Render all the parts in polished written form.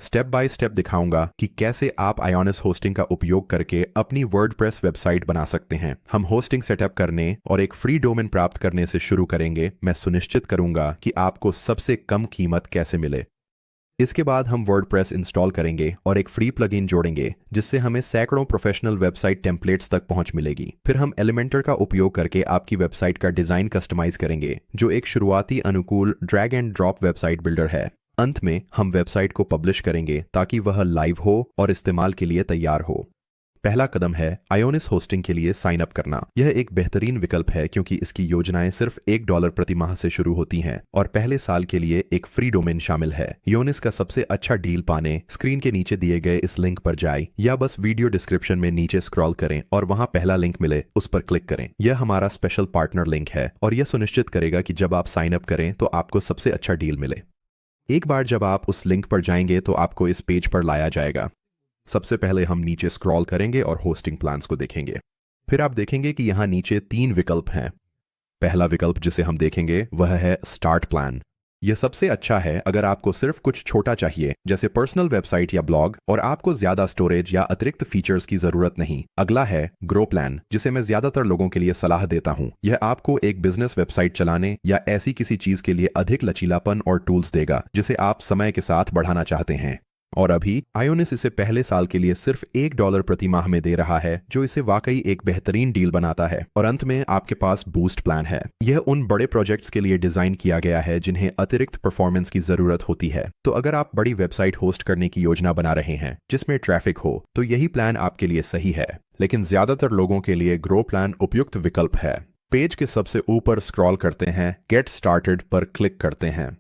Step by step दिखाऊंगा कि कैसे आप आयोनिस होस्टिंग का उपयोग करके अपनी वर्डप्रेस वेबसाइट बना सकते हैं। हम होस्टिंग सेटअप करने और एक फ्री डोमेन प्राप्त करने से शुरू करेंगे। मैं सुनिश्चित करूंगा कि आपको सबसे कम कीमत कैसे मिले। इसके बाद हम वर्डप्रेस इंस्टॉल करेंगे और एक फ्री प्लगइन जोड़ेंगे जिससे हमें सैकड़ों प्रोफेशनल वेबसाइट टेम्पलेट्स तक पहुंच मिलेगी। फिर हम एलिमेंटर का उपयोग करके आपकी वेबसाइट का डिजाइन कस्टमाइज करेंगे, जो एक शुरुआती अनुकूल drag and drop website builder है। अंत में हम वेबसाइट को पब्लिश करेंगे ताकि वह लाइव हो और इस्तेमाल के लिए तैयार हो। पहला कदम है आयोनिस होस्टिंग के लिए साइन अप करना। यह एक बेहतरीन विकल्प है क्योंकि इसकी योजनाएं सिर्फ $1 प्रति माह से शुरू होती हैं और पहले साल के लिए एक फ्री डोमेन शामिल है। योनिस का सबसे अच्छा डील पाने स्क्रीन के नीचे दिए गए इस लिंक पर जाएं या बस वीडियो डिस्क्रिप्शन में नीचे स्क्रॉल करें और वहां पहला लिंक मिले उस पर क्लिक करें। यह हमारा स्पेशल पार्टनर लिंक है और यह सुनिश्चित करेगा कि जब आप साइन अप करें तो आपको सबसे अच्छा डील मिले। एक बार जब आप उस लिंक पर जाएंगे तो आपको इस पेज पर लाया जाएगा। सबसे पहले हम नीचे स्क्रॉल करेंगे और होस्टिंग प्लान्स को देखेंगे। फिर आप देखेंगे कि यहां नीचे 3 विकल्प हैं। पहला विकल्प जिसे हम देखेंगे वह है स्टार्ट प्लान। यह सबसे अच्छा है अगर आपको सिर्फ कुछ छोटा चाहिए जैसे पर्सनल वेबसाइट या ब्लॉग और आपको ज्यादा स्टोरेज या अतिरिक्त फीचर्स की जरूरत नहीं। अगला है ग्रो प्लान, जिसे मैं ज्यादातर लोगों के लिए सलाह देता हूं। यह आपको एक बिजनेस वेबसाइट चलाने या ऐसी किसी चीज के लिए अधिक लचीलापन और टूल्स देगा जिसे आप समय के साथ बढ़ाना चाहते हैं। और अभी आयोनिस इसे पहले साल के लिए सिर्फ $1 प्रति माह में दे रहा है, जो इसे वाकई एक बेहतरीन डील बनाता है। और अंत में आपके पास बूस्ट प्लान है। यह उन बड़े प्रोजेक्ट्स के लिए डिजाइन किया गया है जिन्हें अतिरिक्त परफॉर्मेंस की जरूरत होती है। तो अगर आप बड़ी वेबसाइट होस्ट करने की योजना बना रहे हैं जिसमें ट्रैफिक हो तो यही प्लान आपके लिए सही है। लेकिन ज्यादातर लोगों के लिए ग्रो प्लान उपयुक्त विकल्प है। पेज के सबसे ऊपर स्क्रॉल करते हैं, गेट स्टार्टेड पर क्लिक करते हैं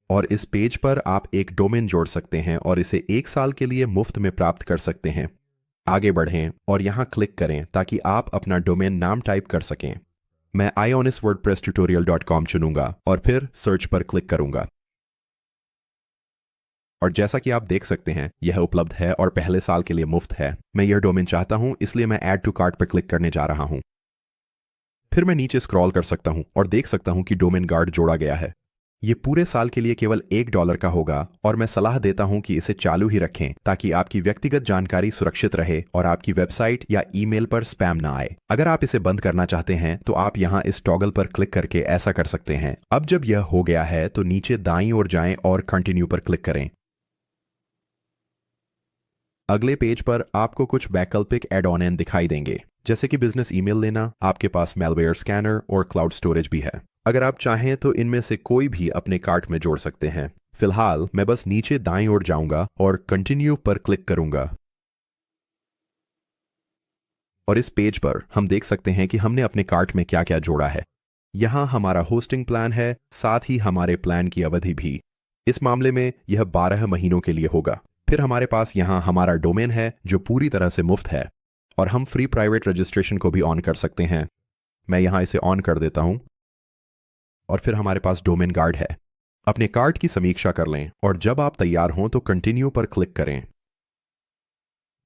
और इस पेज पर आप एक डोमेन जोड़ सकते हैं और इसे 1 साल के लिए मुफ्त में प्राप्त कर सकते हैं। आगे बढ़ें और यहां क्लिक करें ताकि आप अपना डोमेन नाम टाइप कर सकें। मैं ioniswordpresstutorial.com चुनूंगा और फिर सर्च पर क्लिक करूंगा। और जैसा कि आप देख सकते हैं यह उपलब्ध है और पहले साल के लिए मुफ्त है। मैं यह डोमेन चाहता हूं, इसलिए मैं ऐड टू कार्ट पर क्लिक करने जा रहा हूं। फिर मैं नीचे स्क्रॉल कर सकता हूं और देख सकता हूं कि डोमेन गार्ड जोड़ा गया है। ये पूरे साल के लिए केवल $1 का होगा और मैं सलाह देता हूं कि इसे चालू ही रखें ताकि आपकी व्यक्तिगत जानकारी सुरक्षित रहे और आपकी वेबसाइट या ईमेल पर स्पैम ना आए। अगर आप इसे बंद करना चाहते हैं तो आप यहां इस टॉगल पर क्लिक करके ऐसा कर सकते हैं। अब जब यह हो गया है तो नीचे दाईं ओर जाएं और कंटिन्यू पर क्लिक करें। अगले पेज पर आपको कुछ वैकल्पिक एड ऑन दिखाई देंगे, जैसे कि बिजनेस ईमेल लेना। आपके पास मेलवेयर स्कैनर और क्लाउड स्टोरेज भी है। अगर आप चाहें तो इनमें से कोई भी अपने कार्ट में जोड़ सकते हैं। फिलहाल मैं बस नीचे दाईं ओर जाऊंगा और कंटिन्यू पर क्लिक करूंगा और इस पेज पर हम देख सकते हैं कि हमने अपने कार्ट में क्या क्या जोड़ा है। यहां हमारा होस्टिंग प्लान है, साथ ही हमारे प्लान की अवधि भी। इस मामले में यह 12 महीनों के लिए होगा। फिर हमारे पास यहां हमारा डोमेन है जो पूरी तरह से मुफ्त है और हम फ्री प्राइवेट रजिस्ट्रेशन को भी ऑन कर सकते हैं। मैं यहां इसे ऑन कर देता हूं और फिर हमारे पास डोमेन गार्ड है। अपने कार्ट की समीक्षा कर लें और जब आप तैयार हों तो कंटिन्यू पर क्लिक करें।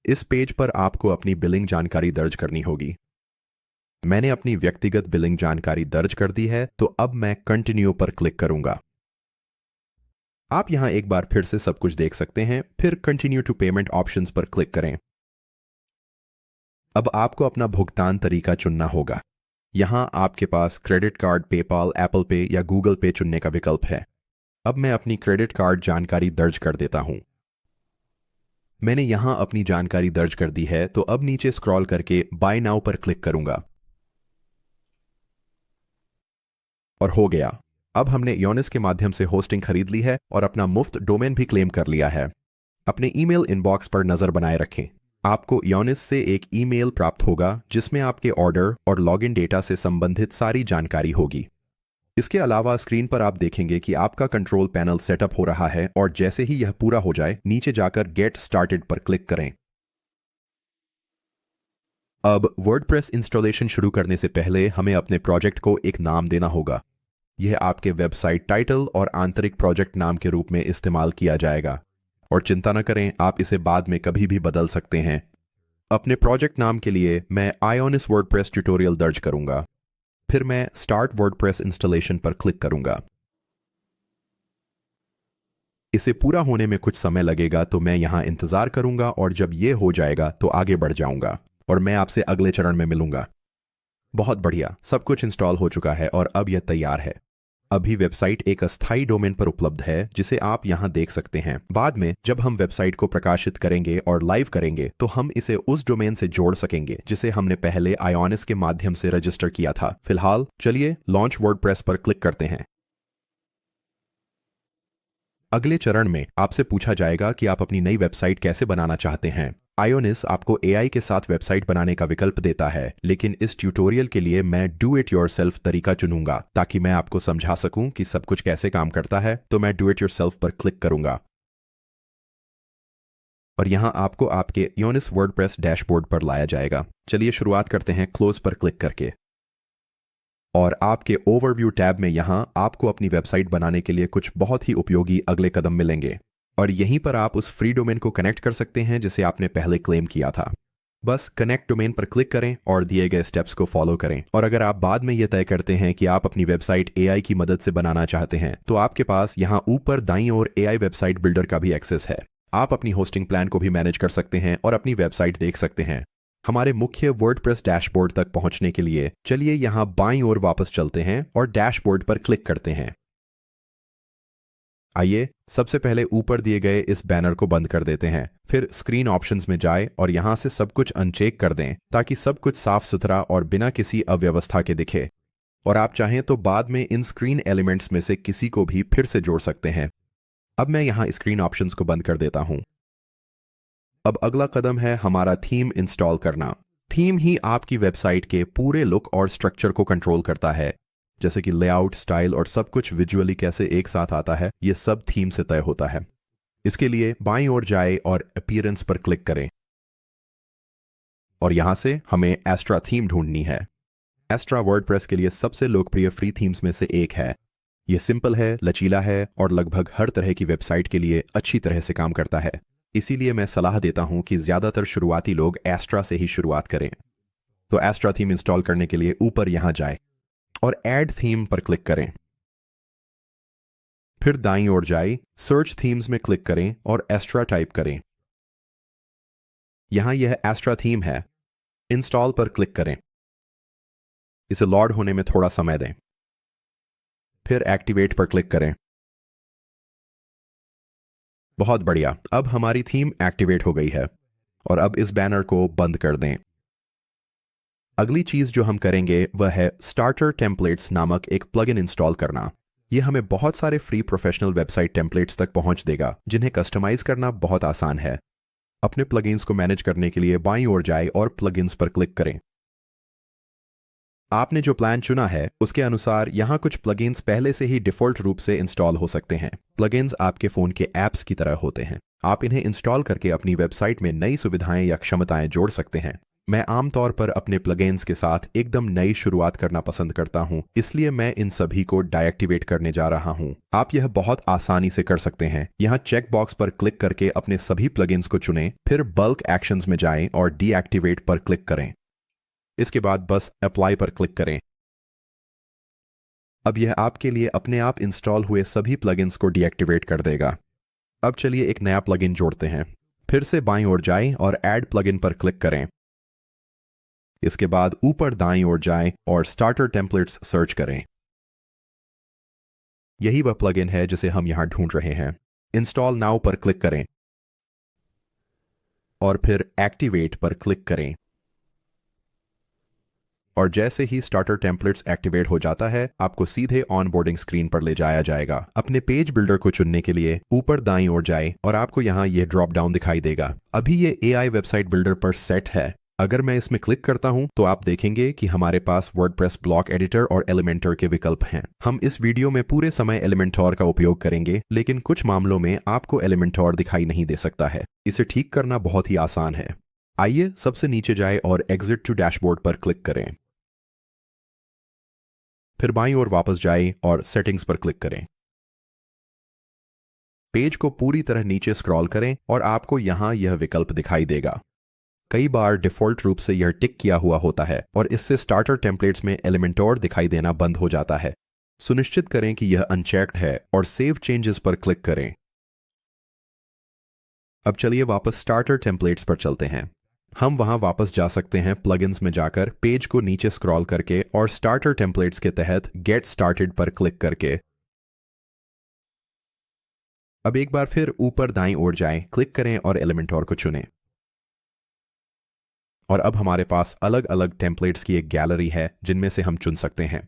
इस पेज पर आपको अपनी बिलिंग जानकारी दर्ज करनी होगी। मैंने अपनी व्यक्तिगत बिलिंग जानकारी दर्ज कर दी है, तो अब मैं कंटिन्यू पर क्लिक करूंगा। आप यहां एक बार फिर से सब कुछ देख सकते हैं, फिर कंटिन्यू टू पेमेंट ऑप्शंस पर क्लिक करें। अब आपको अपना भुगतान तरीका चुनना होगा। यहां आपके पास क्रेडिट कार्ड, पेपाल, एप्पल पे या गूगल पे चुनने का विकल्प है। अब मैं अपनी क्रेडिट कार्ड जानकारी दर्ज कर देता हूं। मैंने यहां अपनी जानकारी दर्ज कर दी है, तो अब नीचे स्क्रॉल करके बाय नाउ पर क्लिक करूंगा और हो गया। अब हमने योनिस के माध्यम से होस्टिंग खरीद ली है और अपना मुफ्त डोमेन भी क्लेम कर लिया है। अपने ईमेल इनबॉक्स पर नजर बनाए रखें। आपको योनिस से एक ईमेल प्राप्त होगा जिसमें आपके ऑर्डर और लॉगिन डेटा से संबंधित सारी जानकारी होगी। इसके अलावा स्क्रीन पर आप देखेंगे कि आपका कंट्रोल पैनल सेटअप हो रहा है और जैसे ही यह पूरा हो जाए नीचे जाकर गेट स्टार्टेड पर क्लिक करें। अब वर्डप्रेस इंस्टॉलेशन शुरू करने से पहले हमें अपने प्रोजेक्ट को एक नाम देना होगा। यह आपके वेबसाइट टाइटल और आंतरिक प्रोजेक्ट नाम के रूप में इस्तेमाल किया जाएगा और चिंता न करें, आप इसे बाद में कभी भी बदल सकते हैं। अपने प्रोजेक्ट नाम के लिए मैं आयोनिस वर्डप्रेस ट्यूटोरियल दर्ज करूंगा। फिर मैं स्टार्ट वर्डप्रेस इंस्टॉलेशन पर क्लिक करूंगा। इसे पूरा होने में कुछ समय लगेगा, तो मैं यहाँ इंतजार करूंगा और जब ये हो जाएगा तो आगे बढ़ जाऊंगा और मैं आपसे अगले चरण में मिलूंगा। बहुत बढ़िया, सब कुछ इंस्टॉल हो चुका है और अब यह तैयार है। अभी वेबसाइट एक अस्थायी डोमेन पर उपलब्ध है जिसे आप यहां देख सकते हैं। बाद में जब हम वेबसाइट को प्रकाशित करेंगे और लाइव करेंगे तो हम इसे उस डोमेन से जोड़ सकेंगे जिसे हमने पहले आयोनिस के माध्यम से रजिस्टर किया था। फिलहाल चलिए लॉन्च वर्डप्रेस पर क्लिक करते हैं। अगले चरण में आपसे पूछा जाएगा कि आप अपनी नई वेबसाइट कैसे बनाना चाहते हैं। आयोनिस आपको एआई के साथ वेबसाइट बनाने का विकल्प देता है, लेकिन इस ट्यूटोरियल के लिए मैं डू इट योरसेल्फ तरीका चुनूंगा ताकि मैं आपको समझा सकूं कि सब कुछ कैसे काम करता है। तो मैं डू इट योरसेल्फ पर क्लिक करूंगा और यहां आपको आपके आयोनिस वर्डप्रेस डैशबोर्ड पर लाया जाएगा। चलिए शुरुआत करते हैं क्लोज पर क्लिक करके। और आपके ओवरव्यू टैब में यहां आपको अपनी वेबसाइट बनाने के लिए कुछ बहुत ही उपयोगी अगले कदम मिलेंगे और यहीं पर आप उस फ्री डोमेन को कनेक्ट कर सकते हैं जिसे आपने पहले क्लेम किया था। बस कनेक्ट डोमेन पर क्लिक करें और दिए गए स्टेप्स को फॉलो करें। और अगर आप बाद में यह तय करते हैं कि आप अपनी वेबसाइट एआई की मदद से बनाना चाहते हैं तो आपके पास यहां ऊपर दाईं ओर एआई वेबसाइट बिल्डर का भी एक्सेस है। आप अपनी होस्टिंग प्लान को भी मैनेज कर सकते हैं और अपनी वेबसाइट देख सकते हैं। हमारे मुख्य वर्डप्रेस डैशबोर्ड तक पहुंचने के लिए चलिए यहां बाईं ओर वापस चलते हैं और डैशबोर्ड पर क्लिक करते हैं। आइए सबसे पहले ऊपर दिए गए इस बैनर को बंद कर देते हैं, फिर स्क्रीन ऑप्शंस में जाएं और यहां से सब कुछ अनचेक कर दें ताकि सब कुछ साफ सुथरा और बिना किसी अव्यवस्था के दिखे। और आप चाहें तो बाद में इन स्क्रीन एलिमेंट्स में से किसी को भी फिर से जोड़ सकते हैं। अब मैं यहां स्क्रीन ऑप्शंस को बंद कर देता हूं। अब अगला कदम है हमारा थीम इंस्टॉल करना। थीम ही आपकी वेबसाइट के पूरे लुक और स्ट्रक्चर को कंट्रोल करता है, जैसे कि लेआउट, स्टाइल और सब कुछ विजुअली कैसे एक साथ आता है, ये सब थीम से तय होता है। इसके लिए बाईं ओर जाए और अपीयरेंस पर क्लिक करें और यहां से हमें एस्ट्रा थीम ढूंढनी है। एस्ट्रा वर्डप्रेस के लिए सबसे लोकप्रिय फ्री थीम्स में से एक है। यह सिंपल है, लचीला है और लगभग हर तरह की वेबसाइट के लिए अच्छी तरह से काम करता है। इसीलिए मैं सलाह देता हूं कि ज्यादातर शुरुआती लोग एस्ट्रा से ही शुरुआत करें। तो एस्ट्रा थीम इंस्टॉल करने के लिए ऊपर यहां जाए और ऐड थीम पर क्लिक करें। फिर दाईं ओर जाए, सर्च थीम्स में क्लिक करें और एस्ट्रा टाइप करें। यहां यह एस्ट्रा थीम है। इंस्टॉल पर क्लिक करें। इसे लोड होने में थोड़ा समय दें। फिर एक्टिवेट पर क्लिक करें। बहुत बढ़िया, अब हमारी थीम एक्टिवेट हो गई है और अब इस बैनर को बंद कर दें। अगली चीज जो हम करेंगे वह है स्टार्टर टेम्पलेट्स नामक एक प्लगइन इंस्टॉल करना। यह हमें बहुत सारे फ्री प्रोफेशनल वेबसाइट टेम्पलेट्स तक पहुंच देगा जिन्हें कस्टमाइज करना बहुत आसान है। अपने प्लगइन्स को मैनेज करने के लिए बाईं ओर जाए और प्लगइन्स पर क्लिक करें। आपने जो प्लान चुना है उसके अनुसार यहां कुछ प्लगइन्स पहले से ही डिफॉल्ट रूप से इंस्टॉल हो सकते हैं। प्लगइन्स आपके फोन के ऐप्स की तरह होते हैं। आप इन्हें इंस्टॉल करके अपनी वेबसाइट में नई सुविधाएं या क्षमताएं जोड़ सकते हैं। मैं आमतौर पर अपने प्लगइन्स के साथ एकदम नई शुरुआत करना पसंद करता हूं, इसलिए मैं इन सभी को डायएक्टिवेट करने जा रहा हूं। आप यह बहुत आसानी से कर सकते हैं। यहां चेक बॉक्स पर क्लिक करके अपने सभी प्लगइन्स को चुनें, फिर बल्क एक्शंस में जाएं और डीएक्टिवेट पर क्लिक करें। इसके बाद बस अप्लाई पर क्लिक करें। अब यह आपके लिए अपने आप इंस्टॉल हुए सभी प्लगइन्स को डीएक्टिवेट कर देगा। अब चलिए एक नया प्लगइन जोड़ते हैं। फिर से बाईं ओर जाएं और ऐड प्लगइन पर क्लिक करें। इसके बाद ऊपर दाईं ओर जाएं और स्टार्टर टेम्पलेट्स सर्च करें। यही वह प्लगइन है जिसे हम यहां ढूंढ रहे हैं। इंस्टॉल नाउ पर क्लिक करें और फिर एक्टिवेट पर क्लिक करें। और जैसे ही स्टार्टर टेम्पलेट्स एक्टिवेट हो जाता है, आपको सीधे ऑनबोर्डिंग स्क्रीन पर ले जाया जाएगा। अपने पेज बिल्डर को चुनने के लिए ऊपर दाईं ओर जाएं और आपको यहां यह ड्रॉप डाउन दिखाई देगा। अभी ये एआई वेबसाइट बिल्डर पर सेट है। अगर मैं इसमें क्लिक करता हूं तो आप देखेंगे कि हमारे पास वर्डप्रेस ब्लॉक एडिटर और एलिमेंटर के विकल्प हैं। हम इस वीडियो में पूरे समय एलिमेंटोर का उपयोग करेंगे, लेकिन कुछ मामलों में आपको एलिमेंटोर दिखाई नहीं दे सकता है। इसे ठीक करना बहुत ही आसान है। आइए सबसे नीचे जाए और एग्जिट टू डैशबोर्ड पर क्लिक करें। फिर बाईं ओर वापस जाएं और सेटिंग्स पर क्लिक करें। पेज को पूरी तरह नीचे स्क्रॉल करें और आपको यहां यह विकल्प दिखाई देगा। कई बार डिफॉल्ट रूप से यह टिक किया हुआ होता है और इससे स्टार्टर टेम्पलेट्स में एलिमेंटोर दिखाई देना बंद हो जाता है। सुनिश्चित करें कि यह अनचेक्ड है और सेव चेंजेस पर क्लिक करें। अब चलिए वापस स्टार्टर टेम्पलेट्स पर चलते हैं। हम वहां वापस जा सकते हैं प्लगइन्स में जाकर, पेज को नीचे स्क्रॉल करके और स्टार्टर टेम्पलेट्स के तहत गेट स्टार्टेड पर क्लिक करके। अब एक बार फिर ऊपर दाईं ओर जाएं, क्लिक करें और एलिमेंटोर को चुनें। और अब हमारे पास अलग अलग टेम्पलेट्स की एक गैलरी है जिनमें से हम चुन सकते हैं।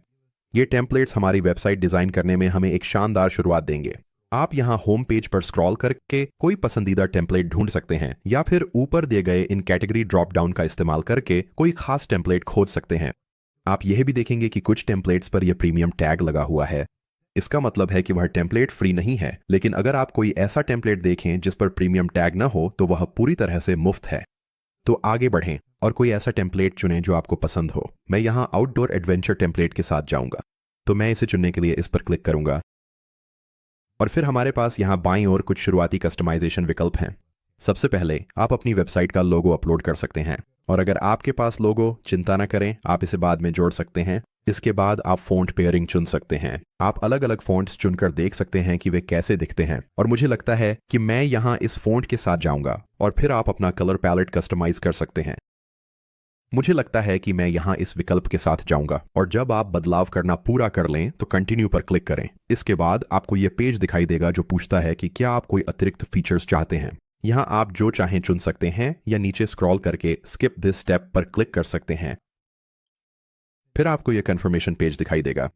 ये टेम्पलेट्स हमारी वेबसाइट डिजाइन करने में हमें एक शानदार शुरुआत देंगे। आप यहां होम पेज पर स्क्रॉल करके कोई पसंदीदा टेम्पलेट ढूंढ सकते हैं या फिर ऊपर दिए गए इन कैटेगरी ड्रॉप डाउन का इस्तेमाल करके कोई खास टेम्पलेट खोज सकते हैं। आप यह भी देखेंगे कि कुछ टेम्पलेट्स पर यह प्रीमियम टैग लगा हुआ है। इसका मतलब है कि वह टेम्पलेट फ्री नहीं है, लेकिन अगर आप कोई ऐसा टेम्पलेट देखें जिस पर प्रीमियम टैग न हो तो वह पूरी तरह से मुफ्त है। तो आगे बढ़ें और कोई ऐसा टेम्पलेट चुनें जो आपको पसंद हो। मैं यहां आउटडोर एडवेंचर टेम्पलेट के साथ जाऊंगा, तो मैं इसे चुनने के लिए इस पर क्लिक करूंगा। और फिर हमारे पास यहां बाईं ओर कुछ शुरुआती कस्टमाइजेशन विकल्प हैं। सबसे पहले आप अपनी वेबसाइट का लोगो अपलोड कर सकते हैं, और अगर आपके पास लोगो, चिंता न करें, आप इसे बाद में जोड़ सकते हैं। इसके बाद आप फ़ॉन्ट पेयरिंग चुन सकते हैं। आप अलग अलग फ़ॉन्ट्स चुनकर देख सकते हैं कि वे कैसे दिखते हैं, और मुझे लगता है कि मैं यहां इस फ़ॉन्ट के साथ जाऊंगा। और फिर आप अपना कलर पैलेट कस्टमाइज कर सकते हैं। मुझे लगता है कि मैं यहां इस विकल्प के साथ जाऊंगा, और जब आप बदलाव करना पूरा कर लें तो कंटिन्यू पर क्लिक करें। इसके बाद आपको यह पेज दिखाई देगा जो पूछता है कि क्या आप कोई अतिरिक्त फीचर्स चाहते हैं। यहां आप जो चाहें चुन सकते हैं या नीचे स्क्रॉल करके स्किप दिस स्टेप पर क्लिक कर सकते हैं। फिर आपको यह कंफर्मेशन पेज दिखाई देगा।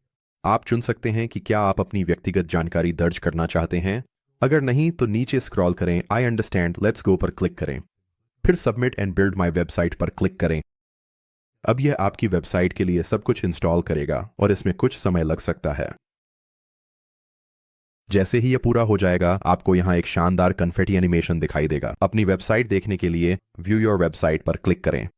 आप चुन सकते हैं कि क्या आप अपनी व्यक्तिगत जानकारी दर्ज करना चाहते हैं। अगर नहीं तो नीचे स्क्रॉल करें, आई अंडरस्टैंड, लेट्स गो पर क्लिक करें। फिर submit and build my website पर क्लिक करें। अब यह आपकी वेबसाइट के लिए सब कुछ इंस्टॉल करेगा और इसमें कुछ समय लग सकता है। जैसे ही यह पूरा हो जाएगा, आपको यहां एक शानदार कन्फेटी एनिमेशन दिखाई देगा। अपनी वेबसाइट देखने के लिए व्यू योर वेबसाइट पर क्लिक करें।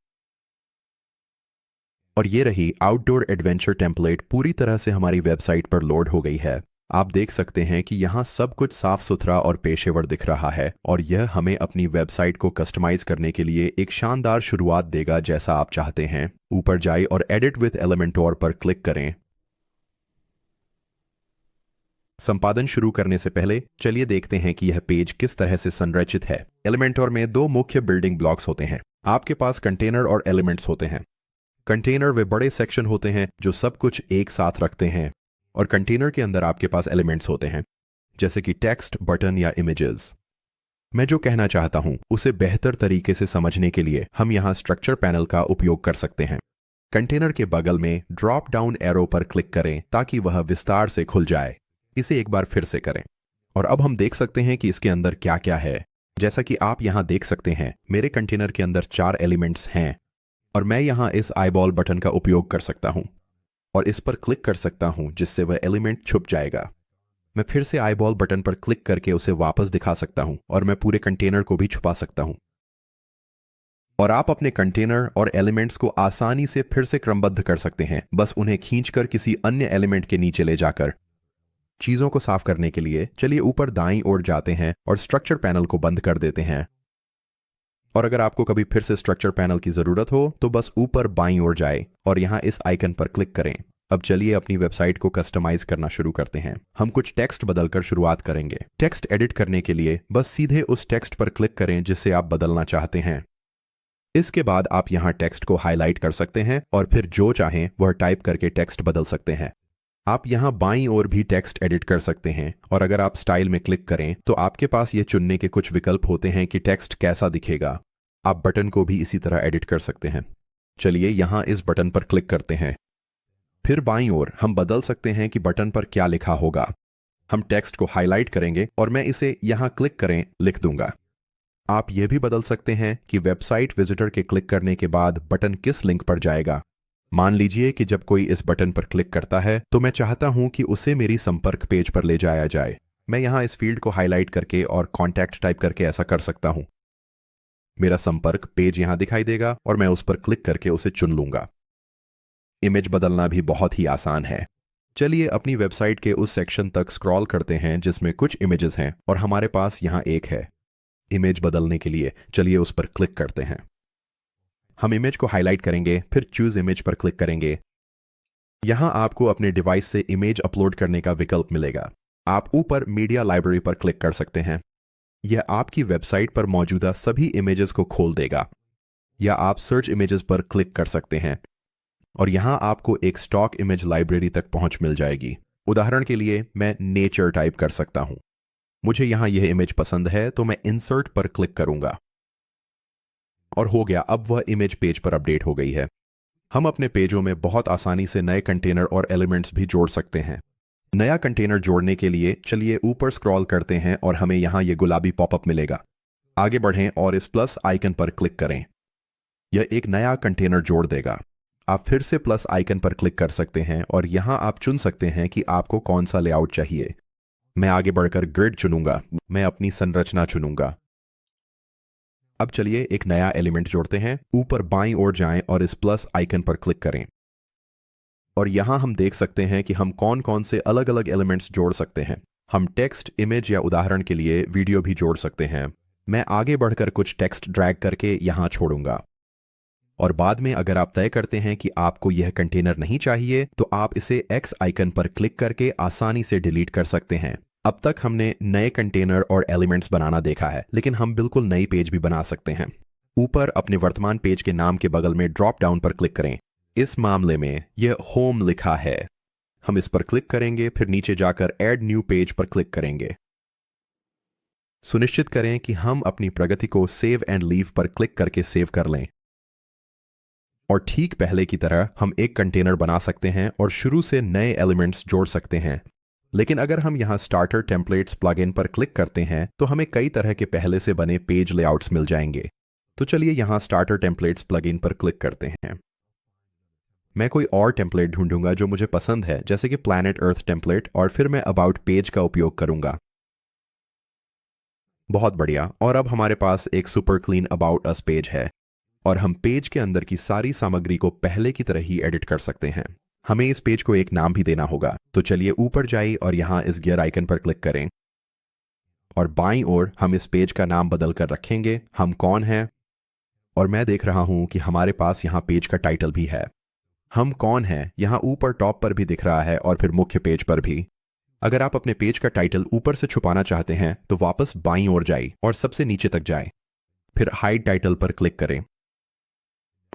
और ये रही आउटडोर एडवेंचर टेम्पलेट पूरी तरह से हमारी वेबसाइट पर लोड हो गई है। आप देख सकते हैं कि यहाँ सब कुछ साफ सुथरा और पेशेवर दिख रहा है, और यह हमें अपनी वेबसाइट को कस्टमाइज करने के लिए एक शानदार शुरुआत देगा जैसा आप चाहते हैं। ऊपर जाइए और एडिट विद एलिमेंटोर पर क्लिक करें। संपादन शुरू करने से पहले चलिए देखते हैं कि यह पेज किस तरह से संरचित है। एलिमेंटोर में दो मुख्य बिल्डिंग ब्लॉक्स होते हैं। आपके पास कंटेनर और एलिमेंट्स होते हैं। कंटेनर वे बड़े सेक्शन होते हैं जो सब कुछ एक साथ रखते हैं, और कंटेनर के अंदर आपके पास एलिमेंट्स होते हैं, जैसे कि टेक्स्ट, बटन या इमेजेस। मैं जो कहना चाहता हूं उसे बेहतर तरीके से समझने के लिए हम यहां स्ट्रक्चर पैनल का उपयोग कर सकते हैं। कंटेनर के बगल में ड्रॉप डाउन एरो पर क्लिक करें ताकि वह विस्तार से खुल जाए। इसे एक बार फिर से करें, और अब हम देख सकते हैं कि इसके अंदर क्या क्या है। जैसा कि आप यहां देख सकते हैं, मेरे कंटेनर के अंदर 4 एलिमेंट्स हैं, और मैं यहां इस आईबॉल बटन का उपयोग कर सकता हूं और इस पर क्लिक कर सकता हूं, जिससे वह एलिमेंट छुप जाएगा। मैं फिर से आईबॉल बटन पर क्लिक करके उसे वापस दिखा सकता हूं, और मैं पूरे कंटेनर को भी छुपा सकता हूं। और आप अपने कंटेनर और एलिमेंट्स को आसानी से फिर से क्रमबद्ध कर सकते हैं, बस उन्हें खींचकर किसी अन्य एलिमेंट के नीचे ले जाकर। चीजों को साफ करने के लिए चलिए ऊपर दाईं ओर जाते हैं और स्ट्रक्चर पैनल को बंद कर देते हैं। और अगर आपको कभी फिर से स्ट्रक्चर पैनल की जरूरत हो तो बस ऊपर बाईं ओर जाए और यहां इस आइकन पर क्लिक करें। अब चलिए अपनी वेबसाइट को कस्टमाइज करना शुरू करते हैं। हम कुछ टेक्स्ट बदलकर शुरुआत करेंगे। टेक्स्ट एडिट करने के लिए बस सीधे उस टेक्स्ट पर क्लिक करें जिसे आप बदलना चाहते हैं। इसके बाद आप यहां टेक्स्ट को हाईलाइट कर सकते हैं और फिर जो चाहें वह टाइप करके टेक्स्ट बदल सकते हैं। आप यहां बाईं ओर भी टेक्स्ट एडिट कर सकते हैं, और अगर आप स्टाइल में क्लिक करें तो आपके पास ये चुनने के कुछ विकल्प होते हैं कि टेक्स्ट कैसा दिखेगा। आप बटन को भी इसी तरह एडिट कर सकते हैं। चलिए यहां इस बटन पर क्लिक करते हैं। फिर बाईं ओर हम बदल सकते हैं कि बटन पर क्या लिखा होगा। हम टेक्स्ट को हाईलाइट करेंगे और मैं इसे यहां क्लिक करें लिख दूंगा। आप यह भी बदल सकते हैं कि वेबसाइट विजिटर के क्लिक करने के बाद बटन किस लिंक पर जाएगा। मान लीजिए कि जब कोई इस बटन पर क्लिक करता है तो मैं चाहता हूं कि उसे मेरी संपर्क पेज पर ले जाया जाए। मैं यहां इस फील्ड को हाईलाइट करके और कॉन्टैक्ट टाइप करके ऐसा कर सकता हूं। मेरा संपर्क पेज यहां दिखाई देगा और मैं उस पर क्लिक करके उसे चुन लूंगा। इमेज बदलना भी बहुत ही आसान है। चलिए अपनी वेबसाइट के उस सेक्शन तक स्क्रॉल करते हैं जिसमें कुछ इमेजेस हैं, और हमारे पास यहां एक है। इमेज बदलने के लिए चलिए उस पर क्लिक करते हैं। हम इमेज को हाईलाइट करेंगे, फिर चूज इमेज पर क्लिक करेंगे। यहां आपको अपने डिवाइस से इमेज अपलोड करने का विकल्प मिलेगा। आप ऊपर मीडिया लाइब्रेरी पर क्लिक कर सकते हैं। यह आपकी वेबसाइट पर मौजूदा सभी इमेजेस को खोल देगा, या आप सर्च इमेजेस पर क्लिक कर सकते हैं और यहां आपको एक स्टॉक इमेज लाइब्रेरी तक पहुंच मिल जाएगी। उदाहरण के लिए मैं नेचर टाइप कर सकता हूं। मुझे यहां यह इमेज पसंद है तो मैं इंसर्ट पर क्लिक करूंगा और हो गया, अब वह इमेज पेज पर अपडेट हो गई है। हम अपने पेजों में बहुत आसानी से नए कंटेनर और एलिमेंट्स भी जोड़ सकते हैं। नया कंटेनर जोड़ने के लिए चलिए ऊपर स्क्रॉल करते हैं और हमें यहां यह गुलाबी पॉपअप मिलेगा। आगे बढ़ें और इस प्लस आइकन पर क्लिक करें। यह एक नया कंटेनर जोड़ देगा। आप फिर से प्लस आइकन पर क्लिक कर सकते हैं और यहां आप चुन सकते हैं कि आपको कौन सा लेआउट चाहिए। मैं आगे बढ़कर ग्रिड चुनूंगा। मैं अपनी संरचना चुनूंगा। अब चलिए एक नया एलिमेंट जोड़ते हैं। ऊपर बाईं ओर जाएं और इस प्लस आइकन पर क्लिक करें और यहां हम देख सकते हैं कि हम कौन कौन से अलग अलग एलिमेंट्स जोड़ सकते हैं। हम टेक्स्ट, इमेज या उदाहरण के लिए वीडियो भी जोड़ सकते हैं। मैं आगे बढ़कर कुछ टेक्स्ट ड्रैग करके यहां छोड़ूंगा और बाद में अगर आप तय करते हैं कि आपको यह कंटेनर नहीं चाहिए तो आप इसे एक्स आइकन पर क्लिक करके आसानी से डिलीट कर सकते हैं। अब तक हमने नए कंटेनर और एलिमेंट्स बनाना देखा है, लेकिन हम बिल्कुल नई पेज भी बना सकते हैं। ऊपर अपने वर्तमान पेज के नाम के बगल में ड्रॉप डाउन पर क्लिक करें। इस मामले में यह होम लिखा है। हम इस पर क्लिक करेंगे, फिर नीचे जाकर ऐड न्यू पेज पर क्लिक करेंगे। सुनिश्चित करें कि हम अपनी प्रगति को सेव एंड लीव पर क्लिक करके सेव कर लें। और ठीक पहले की तरह हम एक कंटेनर बना सकते हैं और शुरू से नए एलिमेंट्स जोड़ सकते हैं। लेकिन अगर हम यहां स्टार्टर टेम्पलेट्स प्लगइन पर क्लिक करते हैं तो हमें कई तरह के पहले से बने पेज लेआउट्स मिल जाएंगे। तो चलिए यहां स्टार्टर टेम्पलेट्स प्लगइन पर क्लिक करते हैं। मैं कोई और टेम्पलेट ढूंढूंगा जो मुझे पसंद है, जैसे कि प्लैनेट अर्थ टेम्पलेट, और फिर मैं अबाउट पेज का उपयोग करूंगा। बहुत बढ़िया। और अब हमारे पास एक super clean about us page है और हम पेज के अंदर की सारी सामग्री को पहले की तरह ही एडिट कर सकते हैं। हमें इस पेज को एक नाम भी देना होगा। तो चलिए ऊपर जाइए और यहां इस गियर आइकन पर क्लिक करें और बाईं ओर हम इस पेज का नाम बदल कर रखेंगे हम कौन हैं। और मैं देख रहा हूं कि हमारे पास यहां पेज का टाइटल भी है। हम कौन हैं यहां ऊपर टॉप पर भी दिख रहा है और फिर मुख्य पेज पर भी। अगर आप अपने पेज का टाइटल ऊपर से छुपाना चाहते हैं तो वापस बाईं ओर जाइए और सबसे नीचे तक जाएं। फिर हाइड टाइटल पर क्लिक करें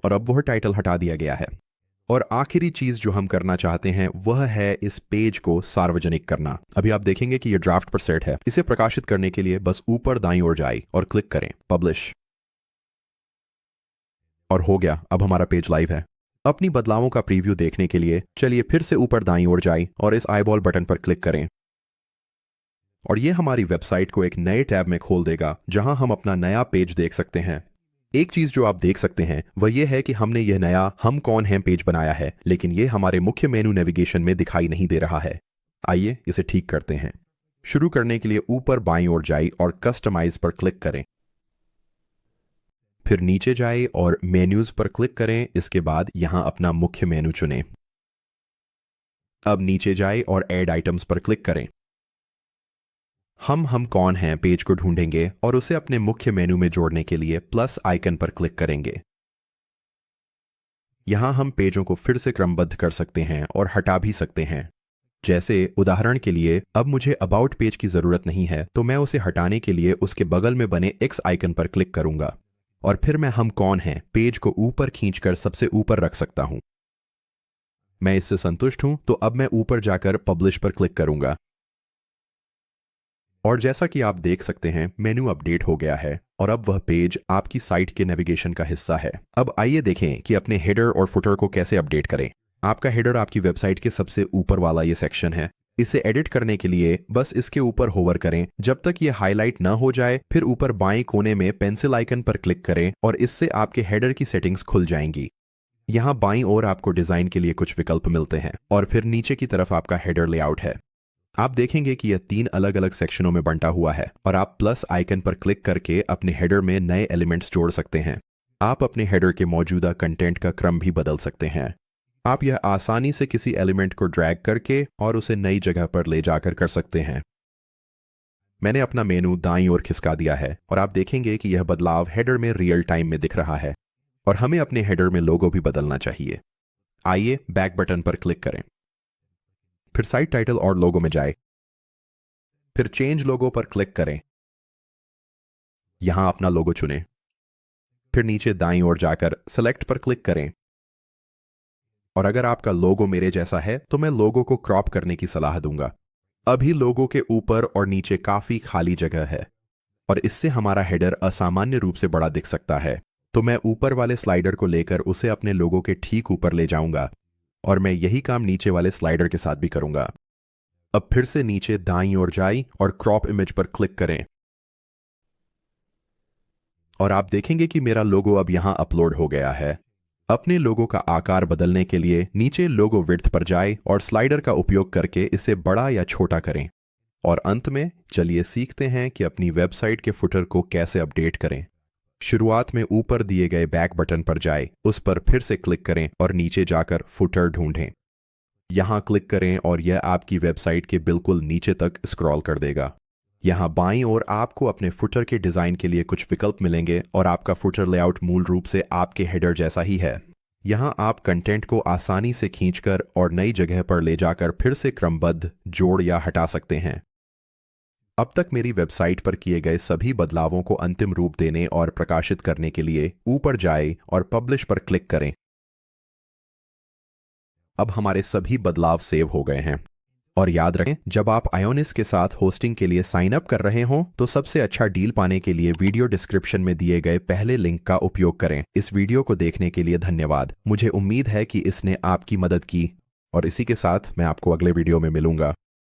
और अब वह टाइटल हटा दिया गया है। और आखिरी चीज जो हम करना चाहते हैं वह है इस पेज को सार्वजनिक करना। अभी आप देखेंगे कि यह ड्राफ्ट पर सेट है। इसे प्रकाशित करने के लिए बस ऊपर दाईं ओर जाइए और क्लिक करें पब्लिश। और हो गया, अब हमारा पेज लाइव है। अपनी बदलावों का प्रीव्यू देखने के लिए चलिए फिर से ऊपर दाईं ओर जाइए और इस आईबॉल बटन पर क्लिक करें और यह हमारी वेबसाइट को एक नए टैब में खोल देगा जहां हम अपना नया पेज देख सकते हैं। एक चीज जो आप देख सकते हैं वह यह है कि हमने यह नया हम कौन हैं पेज बनाया है, लेकिन यह हमारे मुख्य मेनू नेविगेशन में दिखाई नहीं दे रहा है। आइए इसे ठीक करते हैं। शुरू करने के लिए ऊपर बाईं ओर जाइए और कस्टमाइज पर क्लिक करें। फिर नीचे जाइए और मेन्यूज पर क्लिक करें। इसके बाद यहां अपना मुख्य मेनू चुनें। अब नीचे जाइए और ऐड आइटम्स पर क्लिक करें। हम कौन हैं पेज को ढूंढेंगे और उसे अपने मुख्य मेनू में जोड़ने के लिए प्लस आइकन पर क्लिक करेंगे। यहां हम पेजों को फिर से क्रमबद्ध कर सकते हैं और हटा भी सकते हैं। जैसे उदाहरण के लिए अब मुझे अबाउट पेज की जरूरत नहीं है तो मैं उसे हटाने के लिए उसके बगल में बने एक्स आइकन पर क्लिक करूंगा और फिर मैं हम कौन हैं पेज को ऊपर खींचकर सबसे ऊपर रख सकता हूं। मैं इससे संतुष्ट हूं तो अब मैं ऊपर जाकर पब्लिश पर क्लिक करूंगा और जैसा कि आप देख सकते हैं मेनू अपडेट हो गया है और अब वह पेज आपकी साइट के नेविगेशन का हिस्सा है। अब आइए देखें कि अपने हेडर और फुटर को कैसे अपडेट करें। आपका हेडर आपकी वेबसाइट के सबसे ऊपर वाला ये सेक्शन है। इसे एडिट करने के लिए बस इसके ऊपर होवर करें जब तक ये हाईलाइट ना हो जाए, फिर ऊपर बाएं कोने में पेंसिल आइकन पर क्लिक करें और इससे आपके हेडर की सेटिंग्स खुल जाएंगी। यहाँ बाईं ओर आपको डिजाइन के लिए कुछ विकल्प मिलते हैं और फिर नीचे की तरफ आपका हेडर लेआउट है। आप देखेंगे कि यह 3 अलग अलग सेक्शनों में बंटा हुआ है और आप प्लस आइकन पर क्लिक करके अपने हेडर में नए एलिमेंट्स जोड़ सकते हैं। आप अपने हेडर के मौजूदा कंटेंट का क्रम भी बदल सकते हैं। आप यह आसानी से किसी एलिमेंट को ड्रैग करके और उसे नई जगह पर ले जाकर कर सकते हैं। मैंने अपना मेनू दाईं ओर खिसका दिया है और आप देखेंगे कि यह बदलाव हेडर में रियल टाइम में दिख रहा है और हमें अपने हेडर में लोगो भी बदलना चाहिए। आइए बैक बटन पर क्लिक करें, फिर साइट टाइटल और लोगो में जाए, फिर चेंज लोगो पर क्लिक करें यहां अपना लोगो चुनें। फिर नीचे दाईं ओर जाकर सेलेक्ट पर क्लिक करें। और अगर आपका लोगो मेरे जैसा है तो मैं लोगो को क्रॉप करने की सलाह दूंगा। अभी लोगो के ऊपर और नीचे काफी खाली जगह है और इससे हमारा हेडर असामान्य रूप से बड़ा दिख सकता है। तो मैं ऊपर वाले स्लाइडर को लेकर उसे अपने लोगो के ठीक ऊपर ले जाऊंगा और मैं यही काम नीचे वाले स्लाइडर के साथ भी करूंगा। अब फिर से नीचे दाईं ओर जाएं और क्रॉप इमेज पर क्लिक करें और आप देखेंगे कि मेरा लोगो अब यहां अपलोड हो गया है। अपने लोगो का आकार बदलने के लिए नीचे लोगो विड्थ पर जाएं और स्लाइडर का उपयोग करके इसे बड़ा या छोटा करें। और अंत में चलिए सीखते हैं कि अपनी वेबसाइट के फुटर को कैसे अपडेट करें। शुरुआत में ऊपर दिए गए बैक बटन पर जाएं, उस पर फिर से क्लिक करें और नीचे जाकर फुटर ढूंढें। यहां क्लिक करें और यह आपकी वेबसाइट के बिल्कुल नीचे तक स्क्रॉल कर देगा। यहां बाईं ओर आपको अपने फुटर के डिजाइन के लिए कुछ विकल्प मिलेंगे और आपका फुटर लेआउट मूल रूप से आपके हेडर जैसा ही है। यहां आप कंटेंट को आसानी से खींचकर और नई जगह पर ले जाकर फिर से क्रमबद्ध, जोड़ या हटा सकते हैं। अब तक मेरी वेबसाइट पर किए गए सभी बदलावों को अंतिम रूप देने और प्रकाशित करने के लिए ऊपर जाएं और पब्लिश पर क्लिक करें। अब हमारे सभी बदलाव सेव हो गए हैं। और याद रखें, जब आप आयोनिस के साथ होस्टिंग के लिए साइन अप कर रहे हों तो सबसे अच्छा डील पाने के लिए वीडियो डिस्क्रिप्शन में दिए गए पहले लिंक का उपयोग करें। इस वीडियो को देखने के लिए धन्यवाद। मुझे उम्मीद है कि इसने आपकी मदद की और इसी के साथ मैं आपको अगले वीडियो में मिलूंगा।